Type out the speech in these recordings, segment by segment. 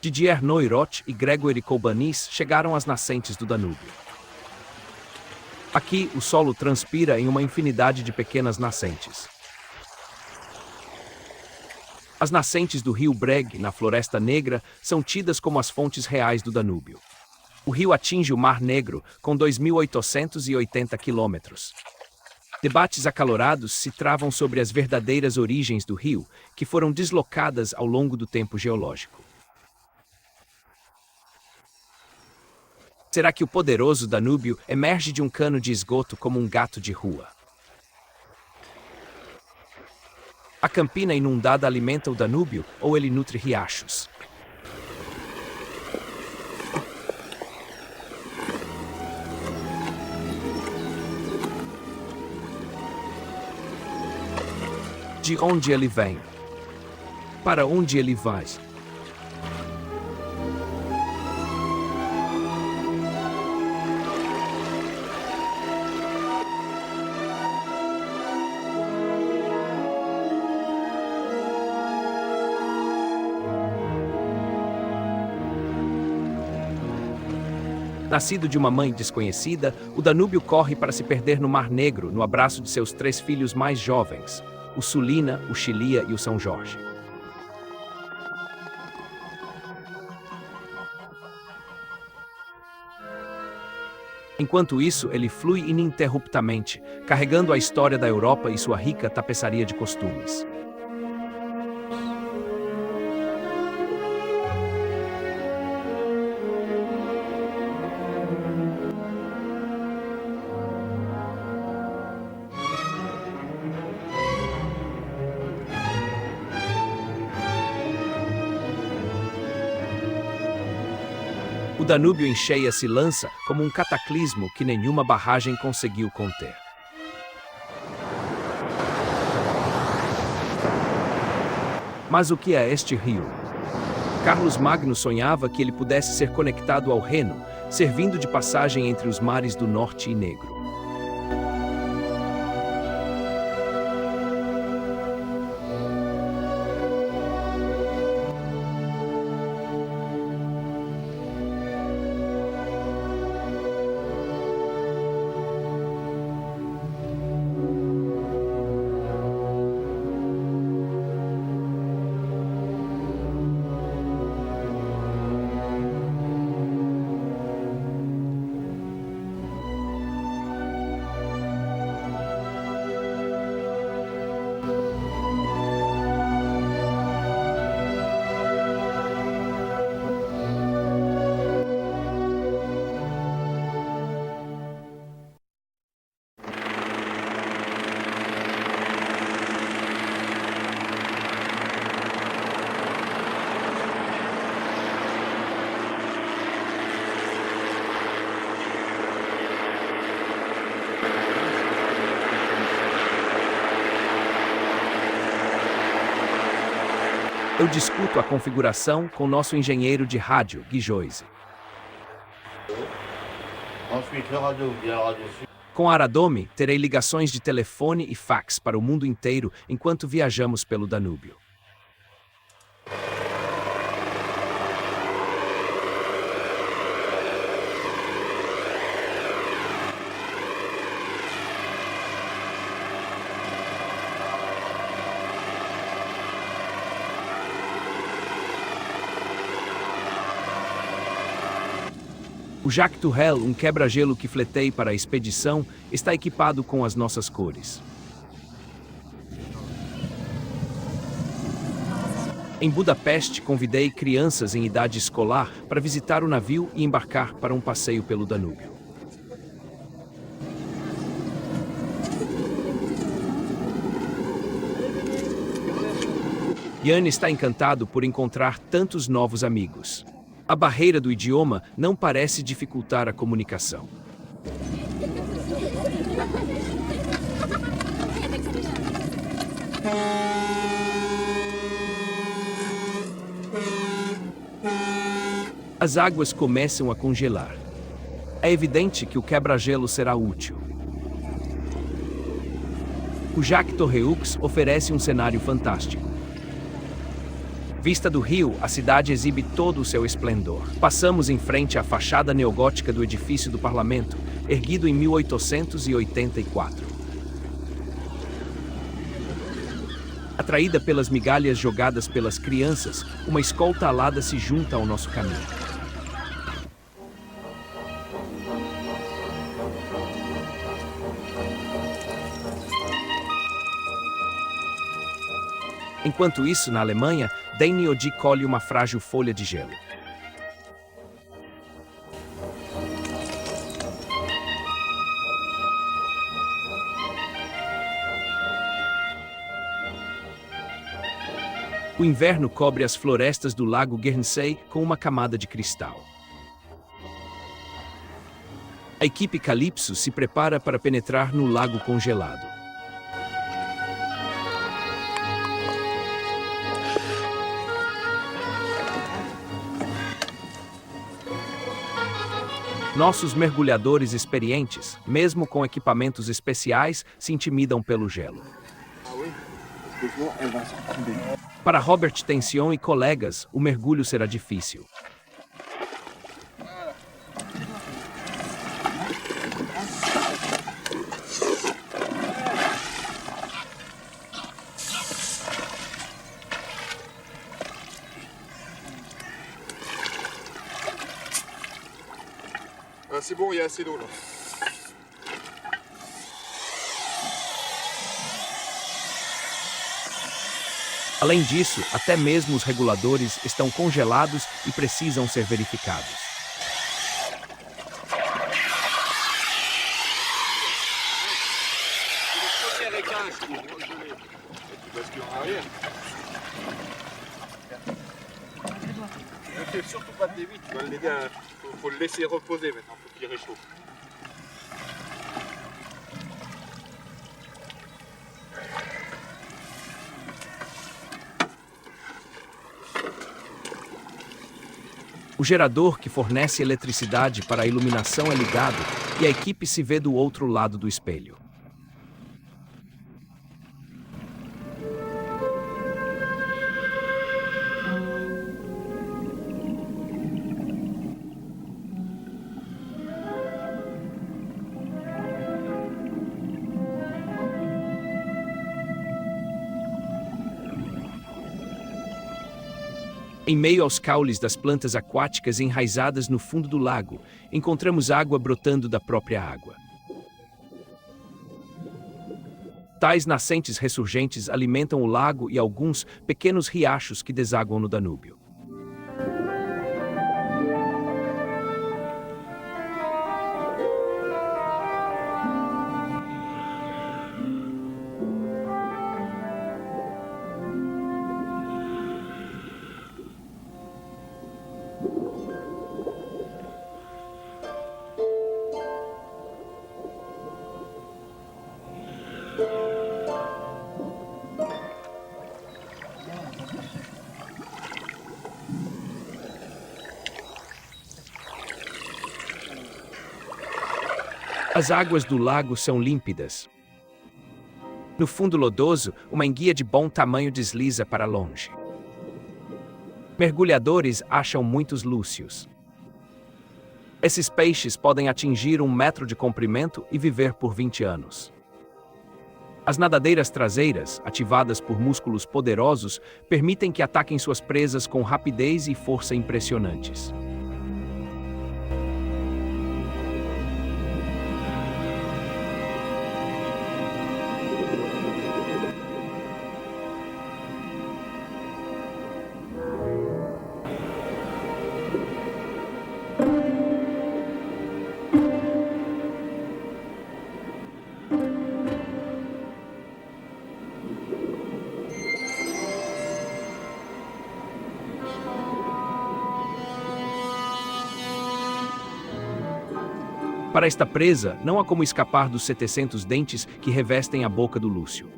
Didier Noirot e Gregory Koubanis chegaram às nascentes do Danúbio. Aqui, o solo transpira em uma infinidade de pequenas nascentes. As nascentes do rio Breg, na Floresta Negra, são tidas como as fontes reais do Danúbio. O rio atinge o Mar Negro, com 2.880 quilômetros. Debates acalorados se travam sobre as verdadeiras origens do rio, que foram deslocadas ao longo do tempo geológico. Será que o poderoso Danúbio emerge de um cano de esgoto como um gato de rua? A campina inundada alimenta o Danúbio ou ele nutre riachos? De onde ele vem? Para onde ele vai? Nascido de uma mãe desconhecida, o Danúbio corre para se perder no Mar Negro, no abraço de seus 3 filhos mais jovens, o Sulina, o Chilia e o São Jorge. Enquanto isso, ele flui ininterruptamente, carregando a história da Europa e sua rica tapeçaria de costumes. O Danúbio em cheia se lança como um cataclismo que nenhuma barragem conseguiu conter. Mas o que é este rio? Carlos Magno sonhava que ele pudesse ser conectado ao Reno, servindo de passagem entre os mares do Norte e Negro. Eu discuto a configuração com nosso engenheiro de rádio, Guy Joyce. Com a Aradome, terei ligações de telefone e fax para o mundo inteiro enquanto viajamos pelo Danúbio. O Jacques Tourelle, um quebra-gelo que fletei para a expedição, está equipado com as nossas cores. Em Budapeste, convidei crianças em idade escolar para visitar o navio e embarcar para um passeio pelo Danúbio. Yann está encantado por encontrar tantos novos amigos. A barreira do idioma não parece dificultar a comunicação. As águas começam a congelar. É evidente que o quebra-gelo será útil. O Jacques Toureux oferece um cenário fantástico. Vista do rio, a cidade exibe todo o seu esplendor. Passamos em frente à fachada neogótica do edifício do parlamento, erguido em 1884. Atraída pelas migalhas jogadas pelas crianças, uma escolta alada se junta ao nosso caminho. Enquanto isso, na Alemanha, Dane Odi colhe uma frágil folha de gelo. O inverno cobre as florestas do lago Guernsey com uma camada de cristal. A equipe Calypso se prepara para penetrar no lago congelado. Nossos mergulhadores experientes, mesmo com equipamentos especiais, se intimidam pelo gelo. Para Robert Tension e colegas, o mergulho será difícil. C'est bon, il y a assez d'eau là. Além disso, até mesmo os reguladores estão congelados e precisam ser verificados. Ne fais surtout pas de débit, tu vas l'aider à... Faut le laisser reposer maintenant, faut qu'il réchauffe. O gerador que fornece eletricidade para a iluminação é ligado e a equipe se vê do outro lado do espelho. Em meio aos caules das plantas aquáticas enraizadas no fundo do lago, encontramos água brotando da própria água. Tais nascentes ressurgentes alimentam o lago e alguns pequenos riachos que desaguam no Danúbio. As águas do lago são límpidas. No fundo lodoso, uma enguia de bom tamanho desliza para longe. Mergulhadores acham muitos lúcios. Esses peixes podem atingir 1 metro de comprimento e viver por 20 anos. As nadadeiras traseiras, ativadas por músculos poderosos, permitem que ataquem suas presas com rapidez e força impressionantes. Para esta presa, não há como escapar dos 700 dentes que revestem a boca do lúcio.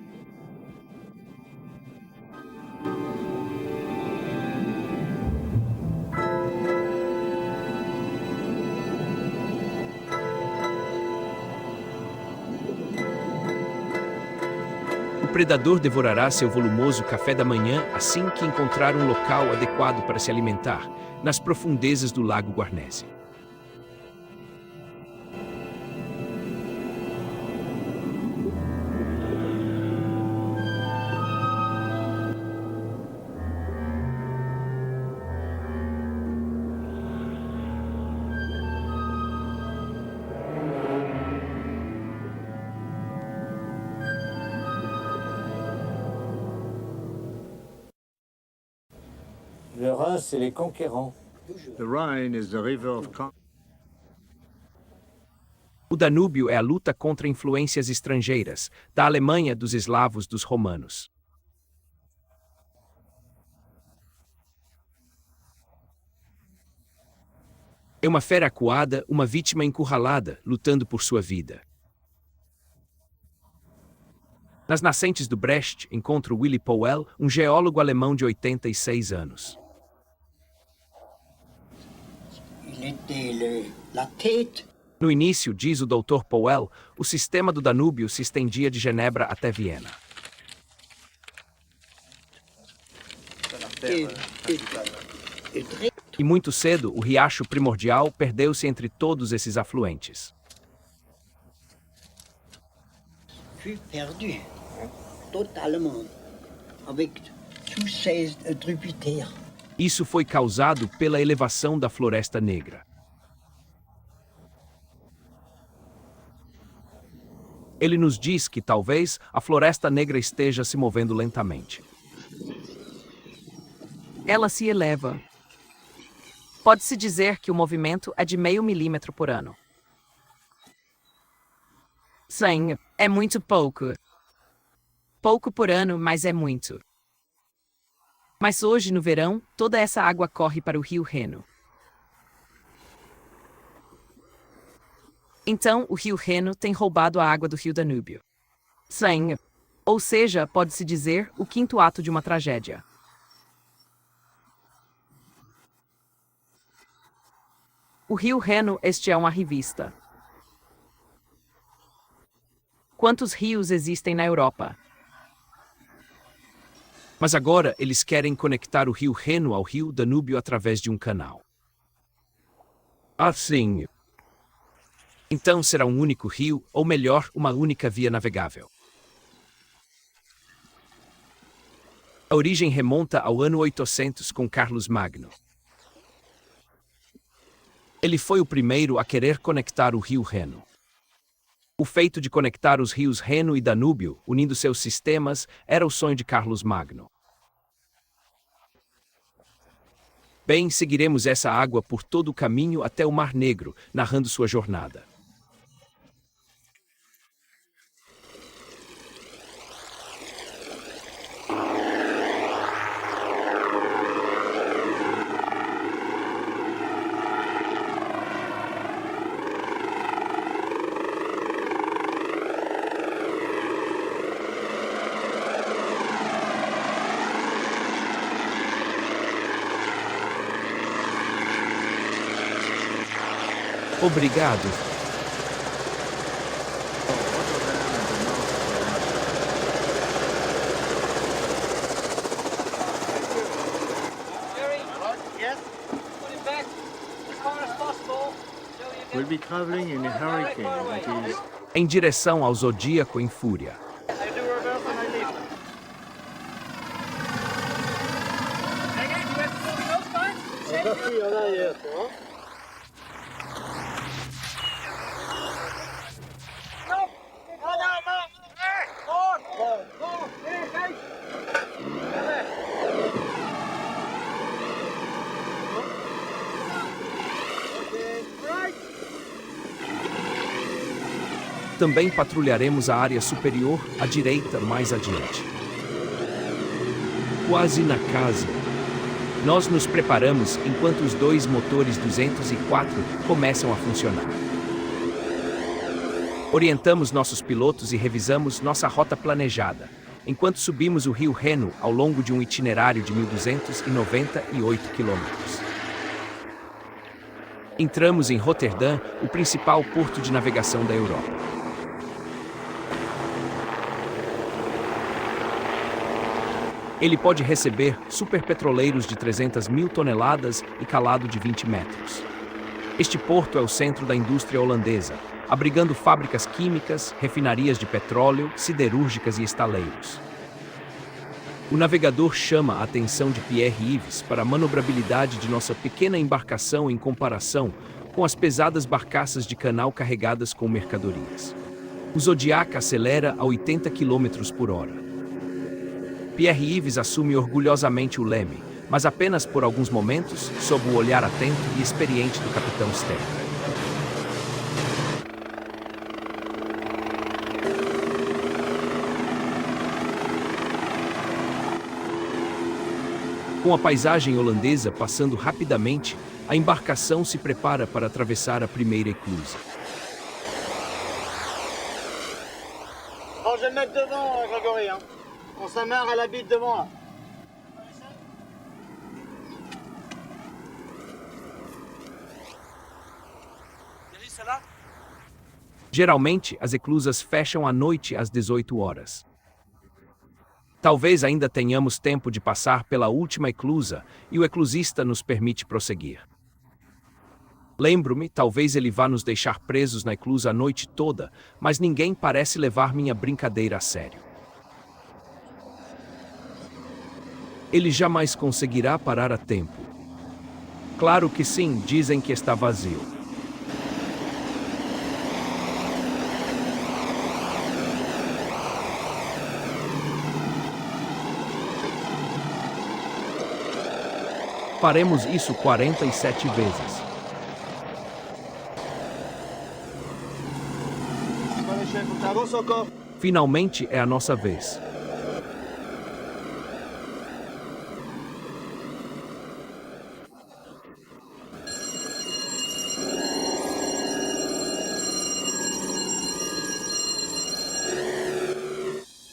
O predador devorará seu volumoso café da manhã assim que encontrar um local adequado para se alimentar, nas profundezas do Lago Guarnese. Le Rhin, c'est les conquérants. The Rhine is the river of O Danúbio é a luta contra influências estrangeiras, da Alemanha, dos eslavos, dos romanos. É uma fera acuada, uma vítima encurralada, lutando por sua vida. Nas nascentes do Brecht, encontro Willy Powell, um geólogo alemão de 86 anos. No início, diz o Dr. Powell, o sistema do Danúbio se estendia de Genebra até Viena. E muito cedo, o riacho primordial perdeu-se entre todos esses afluentes. Fut perdu, totalement, avec tous ces tributaires. Isso foi causado pela elevação da Floresta Negra. Ele nos diz que talvez a Floresta Negra esteja se movendo lentamente. Ela se eleva. Pode-se dizer que o movimento é de 0,5 milímetro por ano. Sim, é muito pouco. Pouco por ano, mas é muito. Mas hoje, no verão, toda essa água corre para o rio Reno. Então, o rio Reno tem roubado a água do rio Danúbio. Sim. Ou seja, pode-se dizer, o quinto ato de uma tragédia. O rio Reno, este é uma revista. Quantos rios existem na Europa? Mas agora eles querem conectar o rio Reno ao rio Danúbio através de um canal. Assim. Então será um único rio, ou melhor, uma única via navegável. A origem remonta ao ano 800 com Carlos Magno. Ele foi o primeiro a querer conectar o rio Reno. O feito de conectar os rios Reno e Danúbio, unindo seus sistemas, era o sonho de Carlos Magno. Bem, seguiremos essa água por todo o caminho até o Mar Negro, narrando sua jornada. Obrigado. We'll be traveling in a hurricane that is Em direção ao Zodíaco em fúria. Também patrulharemos a área superior, à direita, mais adiante. Quase na casa. Nós nos preparamos enquanto os dois motores 204 começam a funcionar. Orientamos nossos pilotos e revisamos nossa rota planejada, enquanto subimos o rio Reno ao longo de um itinerário de 1.298 quilômetros. Entramos em Roterdã, o principal porto de navegação da Europa. Ele pode receber superpetroleiros de 300 mil toneladas e calado de 20 metros. Este porto é o centro da indústria holandesa, abrigando fábricas químicas, refinarias de petróleo, siderúrgicas e estaleiros. O navegador chama a atenção de Pierre-Yves para a manobrabilidade de nossa pequena embarcação em comparação com as pesadas barcaças de canal carregadas com mercadorias. O Zodiac acelera a 80 km por hora. Pierre-Yves assume orgulhosamente o leme, mas apenas por alguns momentos, sob o olhar atento e experiente do capitão Stern. Com a paisagem holandesa passando rapidamente, a embarcação se prepara para atravessar a primeira eclusa. Oh, je vais me mettre devant, Grégory. Hein. On s'amarre à la bite devant. Là. Geralmente, as eclusas fecham à noite às 18 horas. Talvez ainda tenhamos tempo de passar pela última eclusa e o eclusista nos permite prosseguir. Lembro-me, talvez ele vá nos deixar presos na eclusa a noite toda, mas ninguém parece levar minha brincadeira a sério. Ele jamais conseguirá parar a tempo. Claro que sim, dizem que está vazio. Faremos isso 47 vezes. Finalmente é a nossa vez.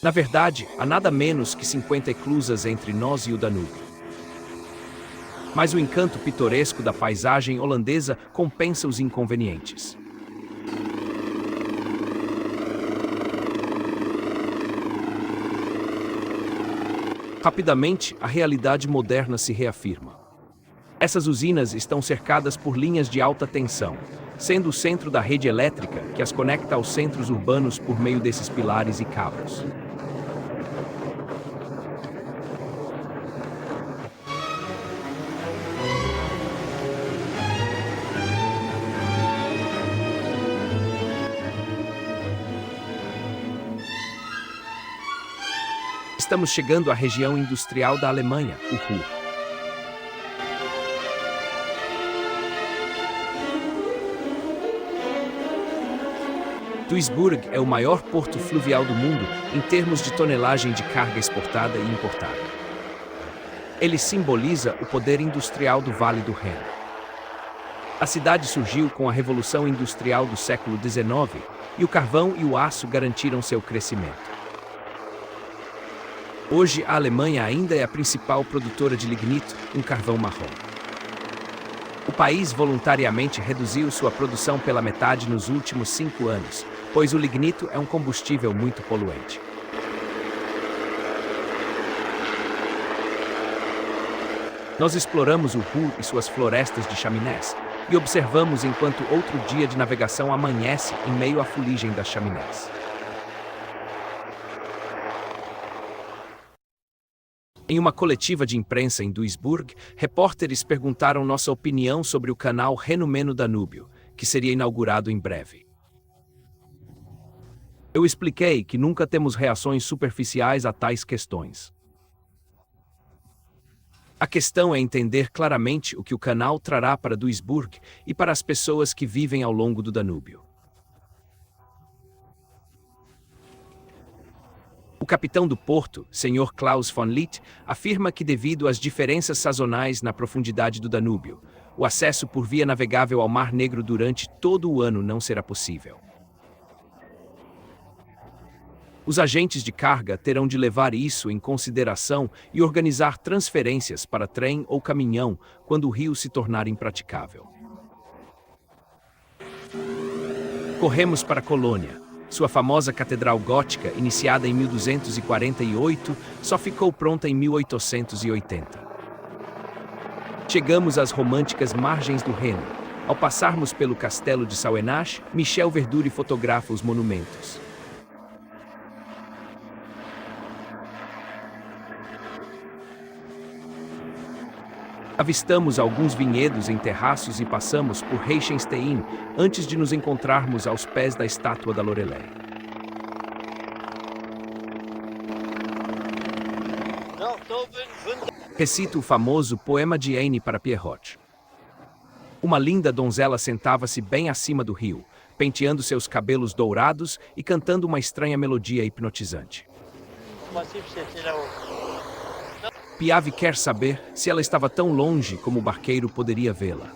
Na verdade, há nada menos que 50 eclusas entre nós e o Danúbio. Mas o encanto pitoresco da paisagem holandesa compensa os inconvenientes. Rapidamente, a realidade moderna se reafirma. Essas usinas estão cercadas por linhas de alta tensão, sendo o centro da rede elétrica que as conecta aos centros urbanos por meio desses pilares e cabos. Estamos chegando à região industrial da Alemanha, o Ruhr. Duisburg é o maior porto fluvial do mundo em termos de tonelagem de carga exportada e importada. Ele simboliza o poder industrial do Vale do Reno. A cidade surgiu com a Revolução Industrial do século XIX e o carvão e o aço garantiram seu crescimento. Hoje, a Alemanha ainda é a principal produtora de lignito, um carvão marrom. O país voluntariamente reduziu sua produção pela metade nos últimos 5 anos, pois o lignito é um combustível muito poluente. Nós exploramos o Ruhr e suas florestas de chaminés e observamos enquanto outro dia de navegação amanhece em meio à fuligem das chaminés. Em uma coletiva de imprensa em Duisburg, repórteres perguntaram nossa opinião sobre o canal Reno-Meno-Danúbio, que seria inaugurado em breve. Eu expliquei que nunca temos reações superficiais a tais questões. A questão é entender claramente o que o canal trará para Duisburg e para as pessoas que vivem ao longo do Danúbio. O capitão do porto, Sr. Klaus von Litt, afirma que devido às diferenças sazonais na profundidade do Danúbio, o acesso por via navegável ao Mar Negro durante todo o ano não será possível. Os agentes de carga terão de levar isso em consideração e organizar transferências para trem ou caminhão quando o rio se tornar impraticável. Corremos para a colônia. Sua famosa catedral gótica, iniciada em 1248, só ficou pronta em 1880. Chegamos às românticas margens do Reno. Ao passarmos pelo castelo de Sauenage, Michel Verduri fotografa os monumentos. Avistamos alguns vinhedos em terraços e passamos por Reichenstein antes de nos encontrarmos aos pés da estátua da Loreley. Recito o famoso poema de Heine para Pierrot. Uma linda donzela sentava-se bem acima do rio, penteando seus cabelos dourados e cantando uma estranha melodia hipnotizante. Piave quer saber se ela estava tão longe como o barqueiro poderia vê-la.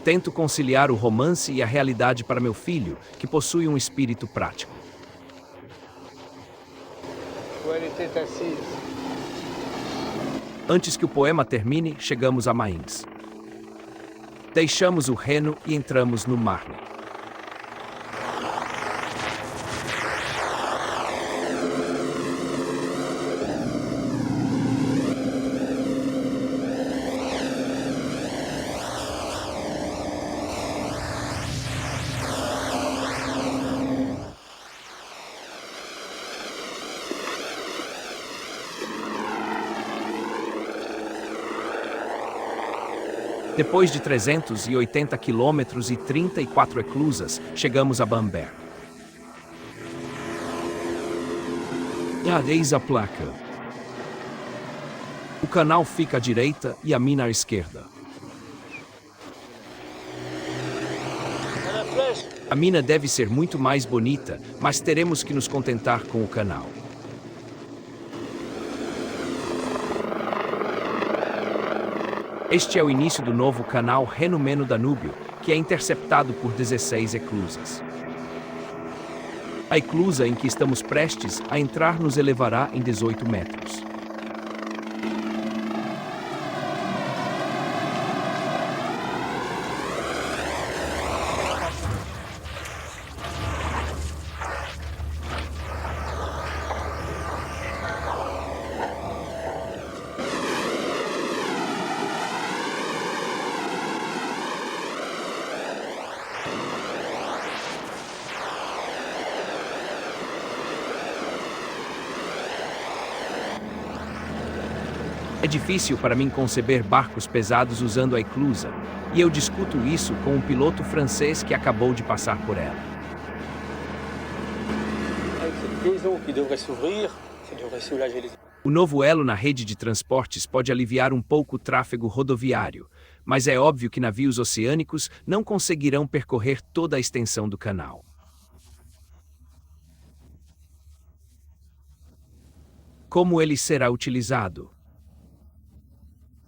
Tento conciliar o romance e a realidade para meu filho, que possui um espírito prático. Antes que o poema termine, chegamos a Mainz. Deixamos o Reno e entramos no Marne. Depois de 380 quilômetros e 34 eclusas, chegamos a Bamberg. Eis a placa. O canal fica à direita e a mina à esquerda. A mina deve ser muito mais bonita, mas teremos que nos contentar com o canal. Este é o início do novo canal Reno-Meno-Danúbio, que é interceptado por 16 eclusas. A eclusa em que estamos prestes a entrar nos elevará em 18 metros. É difícil para mim conceber barcos pesados usando a eclusa, e eu discuto isso com um piloto francês que acabou de passar por ela. O novo elo na rede de transportes pode aliviar um pouco o tráfego rodoviário, mas é óbvio que navios oceânicos não conseguirão percorrer toda a extensão do canal. Como ele será utilizado?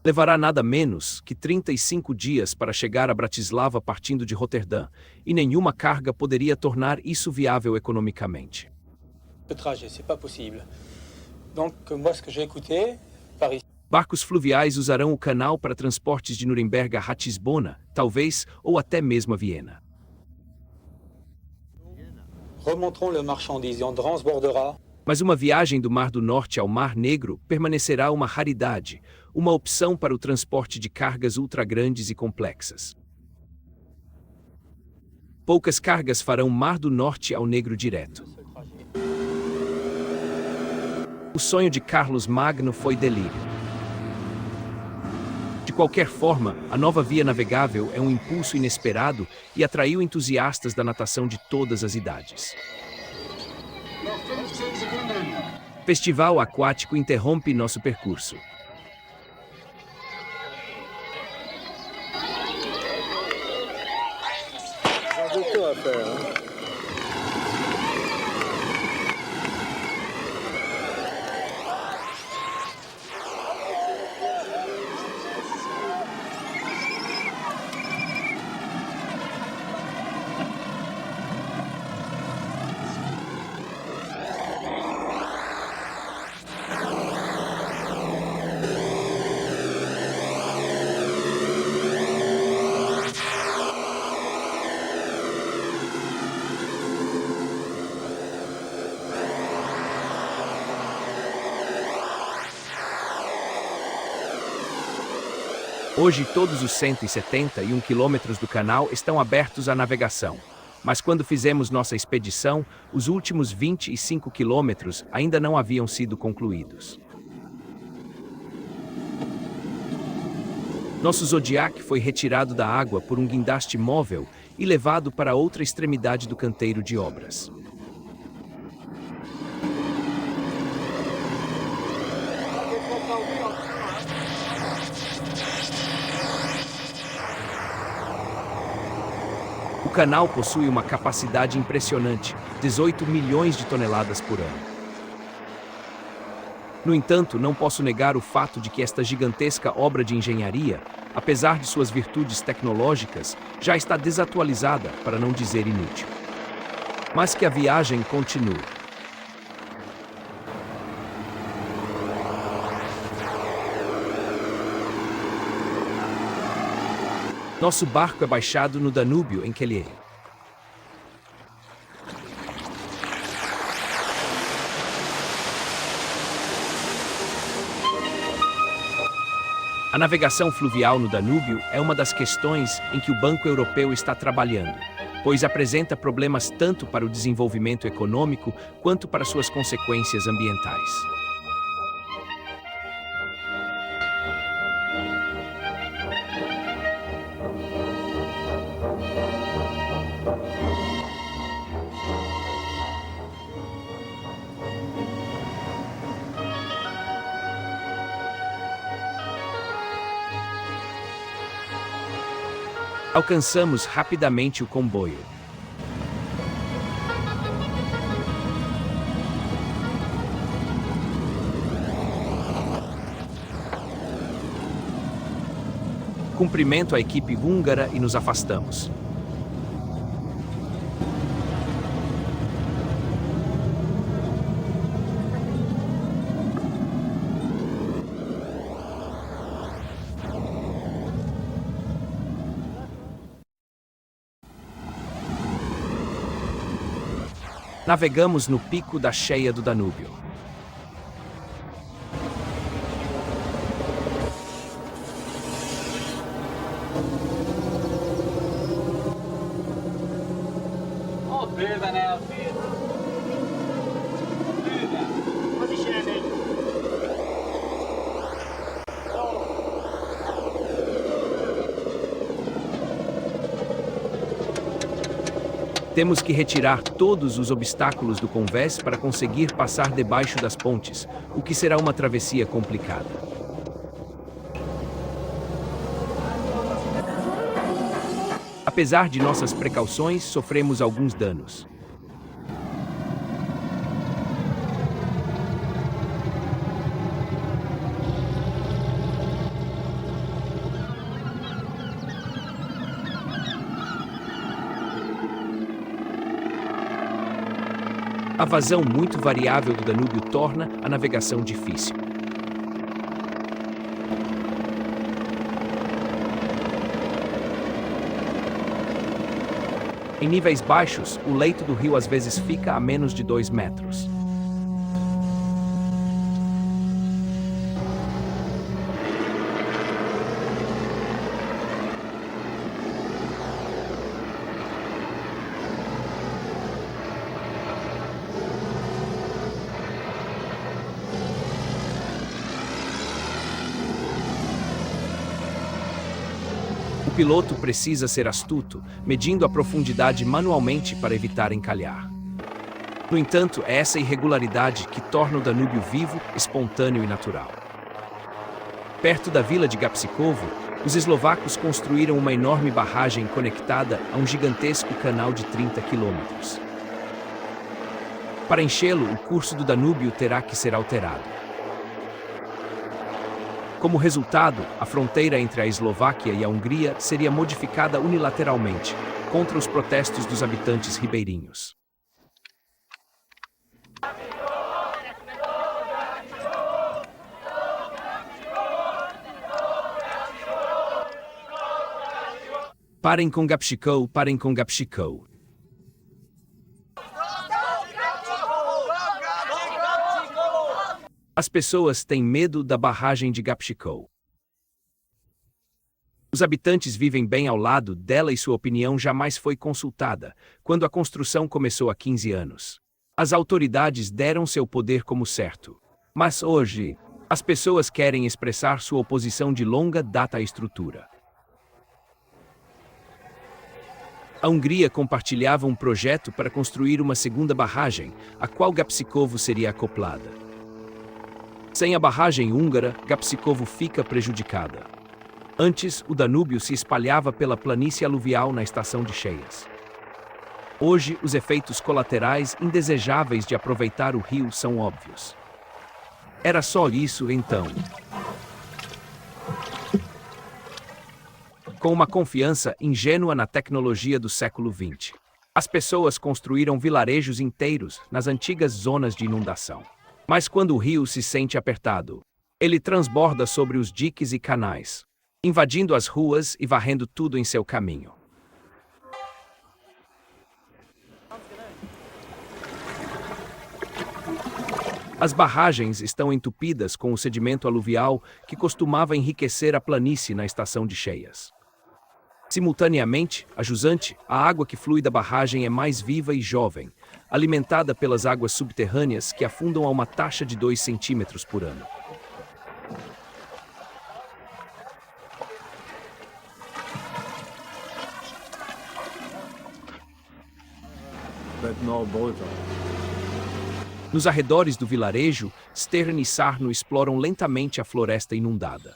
Levará nada menos que 35 dias para chegar a Bratislava partindo de Roterdã, e nenhuma carga poderia tornar isso viável economicamente. Barcos fluviais usarão o canal para transportes de Nuremberg a Ratisbona, talvez, ou até mesmo a Viena. Mas uma viagem do Mar do Norte ao Mar Negro permanecerá uma raridade, uma opção para o transporte de cargas ultragrandes e complexas. Poucas cargas farão Mar do Norte ao Negro direto. O sonho de Carlos Magno foi delírio. De qualquer forma, a nova via navegável é um impulso inesperado e atraiu entusiastas da natação de todas as idades. Festival aquático interrompe nosso percurso. Hoje, todos os 171 quilômetros do canal estão abertos à navegação. Mas quando fizemos nossa expedição, os últimos 25 quilômetros ainda não haviam sido concluídos. Nosso Zodiac foi retirado da água por um guindaste móvel e levado para outra extremidade do canteiro de obras. O canal possui uma capacidade impressionante, 18 milhões de toneladas por ano. No entanto, não posso negar o fato de que esta gigantesca obra de engenharia, apesar de suas virtudes tecnológicas, já está desatualizada, para não dizer inútil. Mas que a viagem continue. Nosso barco é baixado no Danúbio, em Kelihe. A navegação fluvial no Danúbio é uma das questões em que o Banco Europeu está trabalhando, pois apresenta problemas tanto para o desenvolvimento econômico quanto para suas consequências ambientais. Alcançamos rapidamente o comboio. Cumprimento a equipe húngara e nos afastamos. Navegamos no pico da cheia do Danúbio. Oh, bőven elfér. Bőven. Az is elmegy. Temos que retirar todos os obstáculos do convés para conseguir passar debaixo das pontes, o que será uma travessia complicada. Apesar de nossas precauções, sofremos alguns danos. A vazão muito variável do Danúbio torna a navegação difícil. Em níveis baixos, o leito do rio às vezes fica a menos de 2 metros. O piloto precisa ser astuto, medindo a profundidade manualmente para evitar encalhar. No entanto, é essa irregularidade que torna o Danúbio vivo, espontâneo e natural. Perto da vila de Gapsikovo, os eslovacos construíram uma enorme barragem conectada a um gigantesco canal de 30 quilômetros. Para enchê-lo, o curso do Danúbio terá que ser alterado. Como resultado, a fronteira entre a Eslováquia e a Hungria seria modificada unilateralmente, contra os protestos dos habitantes ribeirinhos. Parem com Gapsikow, parem com Gapsikow. As pessoas têm medo da barragem de Gapsikow. Os habitantes vivem bem ao lado dela e sua opinião jamais foi consultada, quando a construção começou há 15 anos. As autoridades deram seu poder como certo. Mas hoje, as pessoas querem expressar sua oposição de longa data à estrutura. A Hungria compartilhava um projeto para construir uma segunda barragem, a qual Gabčíkovo seria acoplada. Sem a barragem húngara, Gabčíkovo fica prejudicada. Antes, o Danúbio se espalhava pela planície aluvial na estação de cheias. Hoje, os efeitos colaterais indesejáveis de aproveitar o rio são óbvios. Era só isso, então. Com uma confiança ingênua na tecnologia do século XX, as pessoas construíram vilarejos inteiros nas antigas zonas de inundação. Mas quando o rio se sente apertado, ele transborda sobre os diques e canais, invadindo as ruas e varrendo tudo em seu caminho. As barragens estão entupidas com o sedimento aluvial que costumava enriquecer a planície na estação de cheias. Simultaneamente, a jusante, a água que flui da barragem é mais viva e jovem, alimentada pelas águas subterrâneas que afundam a uma taxa de 2 centímetros por ano. but more brutal. Nos arredores do vilarejo, Stern e Sarno exploram lentamente a floresta inundada.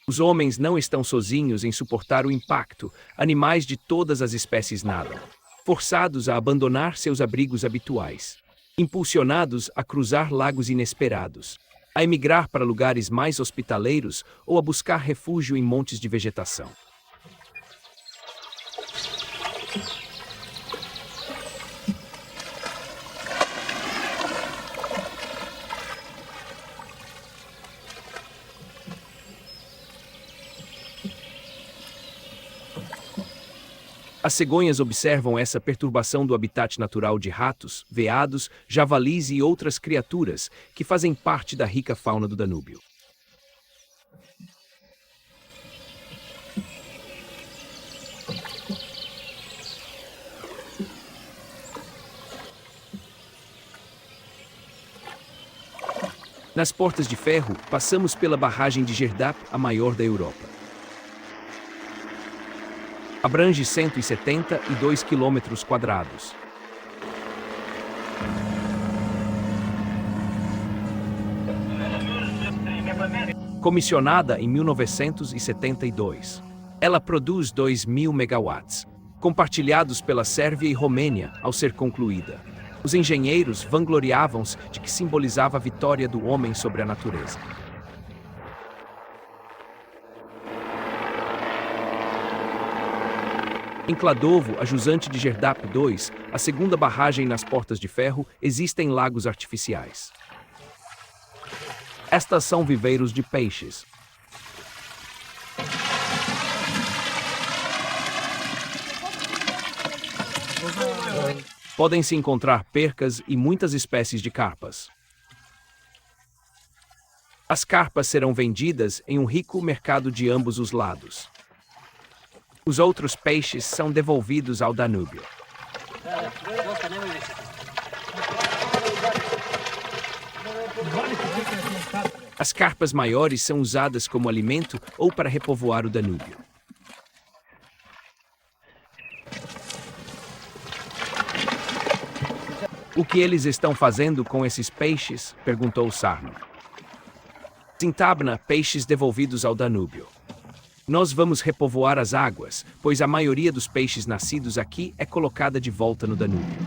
Os homens não estão sozinhos em suportar o impacto, animais de todas as espécies nadam, forçados a abandonar seus abrigos habituais, impulsionados a cruzar lagos inesperados, a emigrar para lugares mais hospitaleiros ou a buscar refúgio em montes de vegetação. As cegonhas observam essa perturbação do habitat natural de ratos, veados, javalis e outras criaturas que fazem parte da rica fauna do Danúbio. Nas Portas de Ferro, passamos pela barragem de Gerdap, a maior da Europa. Abrange 172 quilômetros quadrados. Comissionada em 1972. Ela produz 2.000 megawatts, compartilhados pela Sérvia e Romênia ao ser concluída. Os engenheiros vangloriavam-se de que simbolizava a vitória do homem sobre a natureza. Em Kladovo, a jusante de Gerdap II, a segunda barragem nas Portas de Ferro, existem lagos artificiais. Estas são viveiros de peixes. Podem-se encontrar percas e muitas espécies de carpas. As carpas serão vendidas em um rico mercado de ambos os lados. Os outros peixes são devolvidos ao Danúbio. As carpas maiores são usadas como alimento ou para repovoar o Danúbio. O que eles estão fazendo com esses peixes? Perguntou Sarno. Sintabna, peixes devolvidos ao Danúbio. Nós vamos repovoar as águas, pois a maioria dos peixes nascidos aqui é colocada de volta no Danúbio.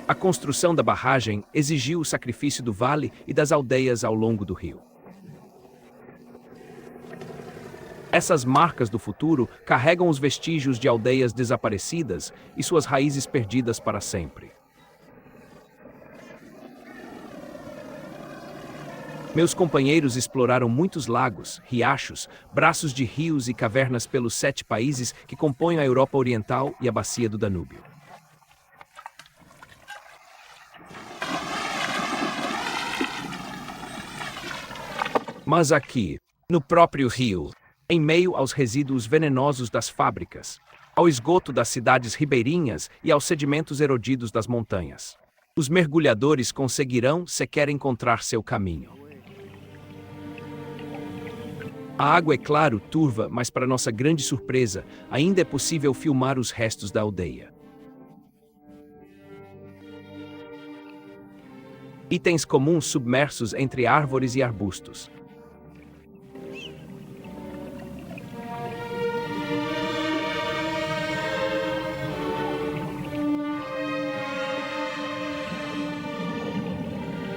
A construção da barragem exigiu o sacrifício do vale e das aldeias ao longo do rio. Essas marcas do futuro carregam os vestígios de aldeias desaparecidas e suas raízes perdidas para sempre. Meus companheiros exploraram muitos lagos, riachos, braços de rios e cavernas pelos 7 países que compõem a Europa Oriental e a bacia do Danúbio. Mas aqui, no próprio rio, em meio aos resíduos venenosos das fábricas, ao esgoto das cidades ribeirinhas e aos sedimentos erodidos das montanhas, os mergulhadores conseguirão sequer encontrar seu caminho. A água é claro, turva, mas para nossa grande surpresa, ainda é possível filmar os restos da aldeia. Itens comuns submersos entre árvores e arbustos.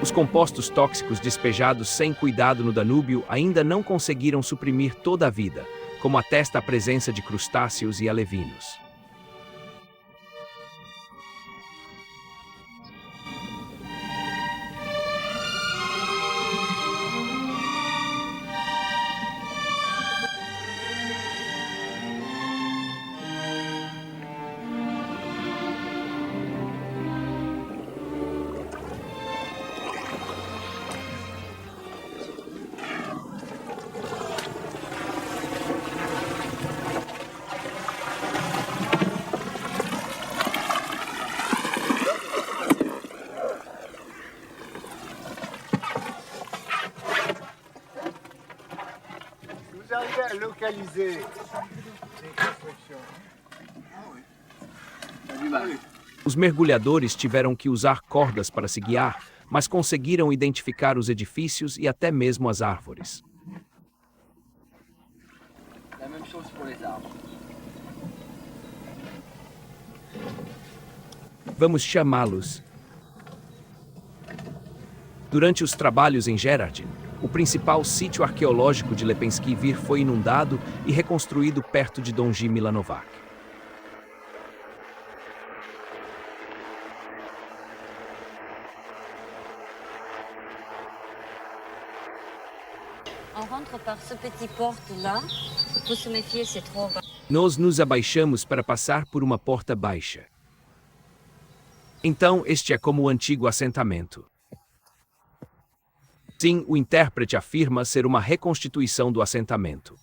Os compostos tóxicos despejados sem cuidado no Danúbio ainda não conseguiram suprimir toda a vida, como atesta a presença de crustáceos e alevinos. Vous arrivez à localiser les constructions. Os mergulhadores tiveram que usar cordas para se guiar, mas conseguiram identificar os edifícios e até mesmo as árvores. La même chose pour les arbres. Vamos chamá-los. Durante os trabalhos em Gerardin, o principal sítio arqueológico de Lepenski Vir foi inundado e reconstruído perto de Donji Milanovac. On rentre par ce petit porte-là. Faut se méfier, c'est trop bas. Nós nos abaixamos para passar por uma porta baixa. Então, este é como o antigo assentamento. Sim, o intérprete afirma ser uma reconstituição do assentamento.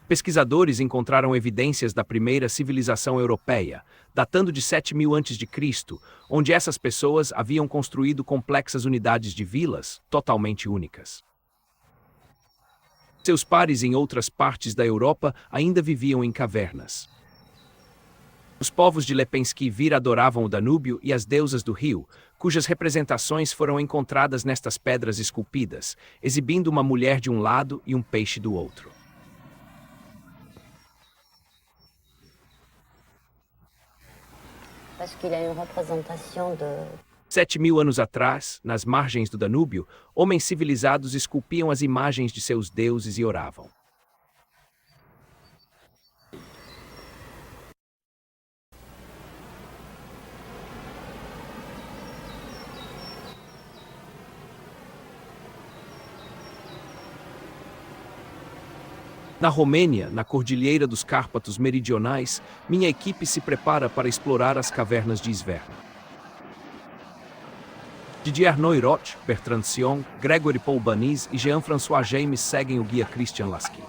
Pesquisadores encontraram evidências da primeira civilização europeia, datando de 7.000 a.C., onde essas pessoas haviam construído complexas unidades de vilas totalmente únicas. Seus pares em outras partes da Europa ainda viviam em cavernas. Os povos de Lepenski Vir adoravam o Danúbio e as deusas do rio, cujas representações foram encontradas nestas pedras esculpidas, exibindo uma mulher de um lado e um peixe do outro. Parce qu'il y a une représentation de... 7.000 anos atrás, nas margens do Danúbio, homens civilizados esculpiam as imagens de seus deuses e oravam. Na Romênia, na Cordilheira dos Cárpatos Meridionais, minha equipe se prepara para explorar as cavernas de Isverna. Didier Noirot, Bertrand Sion, Gregory Paul Banis e Jean-François James seguem o guia Christian Lasky.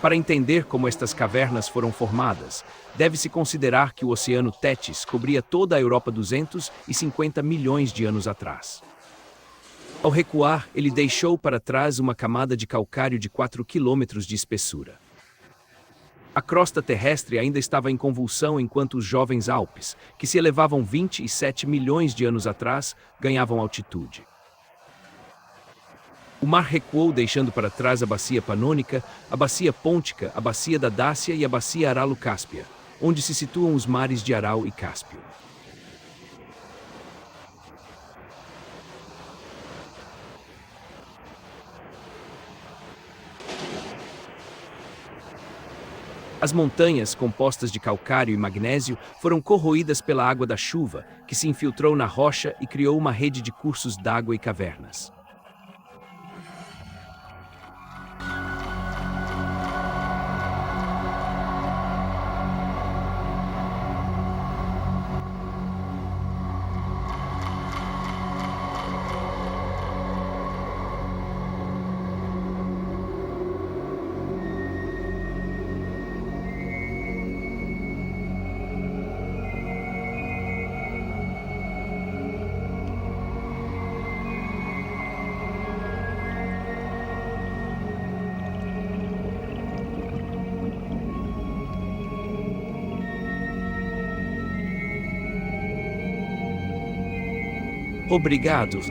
Para entender como estas cavernas foram formadas, deve-se considerar que o Oceano Tétis cobria toda a Europa 250 milhões de anos atrás. Ao recuar, ele deixou para trás uma camada de calcário de 4 quilômetros de espessura. A crosta terrestre ainda estava em convulsão enquanto os jovens Alpes, que se elevavam 27 milhões de anos atrás, ganhavam altitude. O mar recuou deixando para trás a bacia panônica, a bacia pôntica, a bacia da Dácia e a bacia Aralo-Cáspia, onde se situam os mares de Aral e Cáspio. As montanhas, compostas de calcário e magnésio, foram corroídas pela água da chuva, que se infiltrou na rocha e criou uma rede de cursos d'água e cavernas. Obrigado.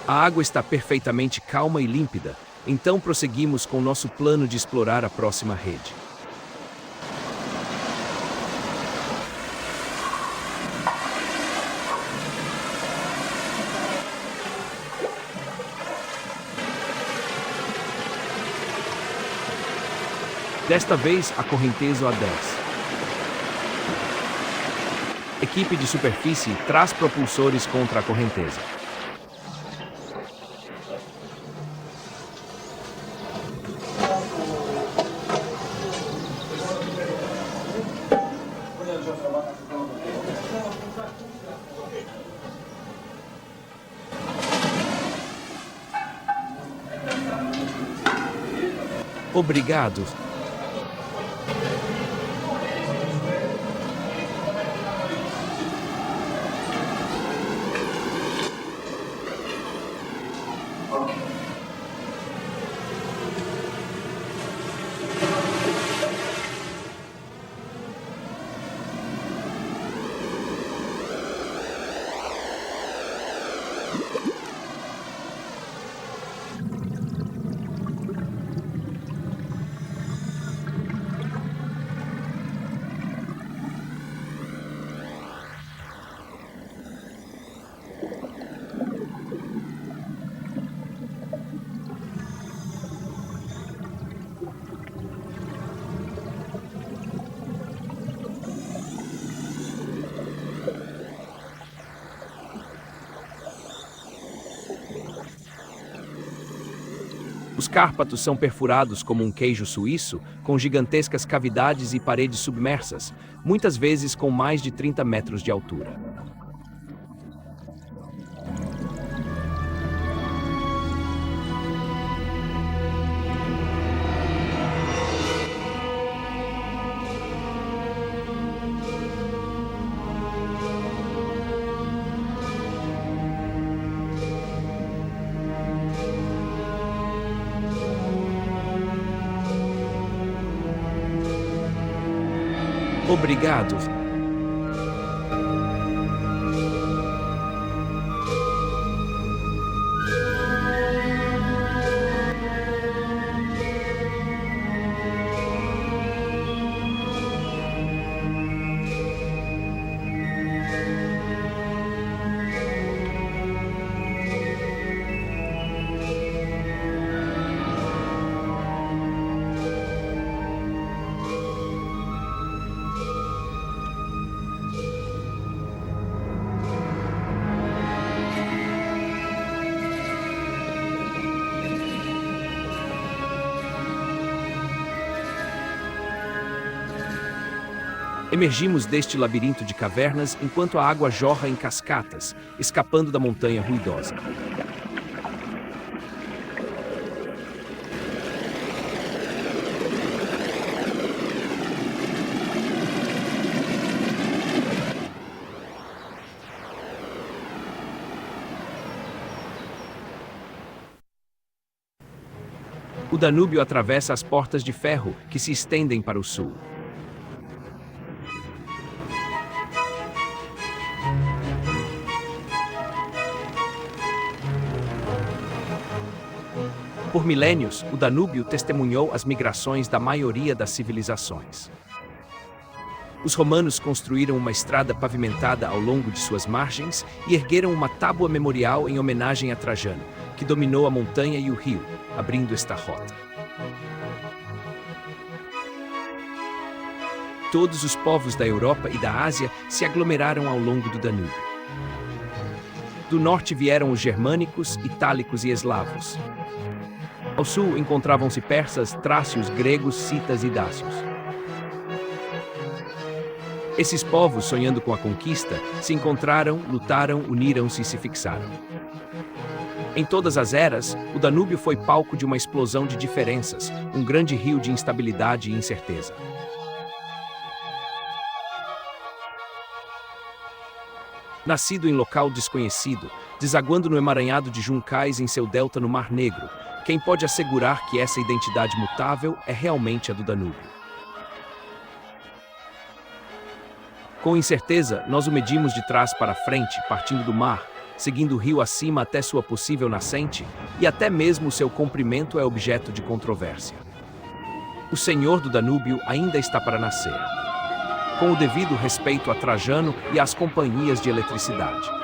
A água está perfeitamente calma e límpida, então prosseguimos com nosso plano de explorar a próxima rede. Desta vez, a correnteza A10. Equipe de superfície traz propulsores contra a correnteza. Obrigado. Os Cárpatos são perfurados como um queijo suíço, com gigantescas cavidades e paredes submersas, muitas vezes com mais de 30 metros de altura. Obrigado. Emergimos deste labirinto de cavernas enquanto a água jorra em cascatas, escapando da montanha ruidosa. O Danúbio atravessa as portas de ferro que se estendem para o sul. Por milênios, o Danúbio testemunhou as migrações da maioria das civilizações. Os romanos construíram uma estrada pavimentada ao longo de suas margens e ergueram uma tábua memorial em homenagem a Trajano, que dominou a montanha e o rio, abrindo esta rota. Todos os povos da Europa e da Ásia se aglomeraram ao longo do Danúbio. Do norte vieram os germânicos, itálicos e eslavos. Ao sul encontravam-se persas, trácios, gregos, citas e dácios. Esses povos, sonhando com a conquista, se encontraram, lutaram, uniram-se e se fixaram. Em todas as eras, o Danúbio foi palco de uma explosão de diferenças, um grande rio de instabilidade e incerteza. Nascido em local desconhecido, desaguando no emaranhado de juncais em seu delta no Mar Negro, quem pode assegurar que essa identidade mutável é realmente a do Danúbio? Com incerteza, nós o medimos de trás para frente, partindo do mar, seguindo o rio acima até sua possível nascente, e até mesmo seu comprimento é objeto de controvérsia. O Senhor do Danúbio ainda está para nascer, com o devido respeito a Trajano e às companhias de eletricidade.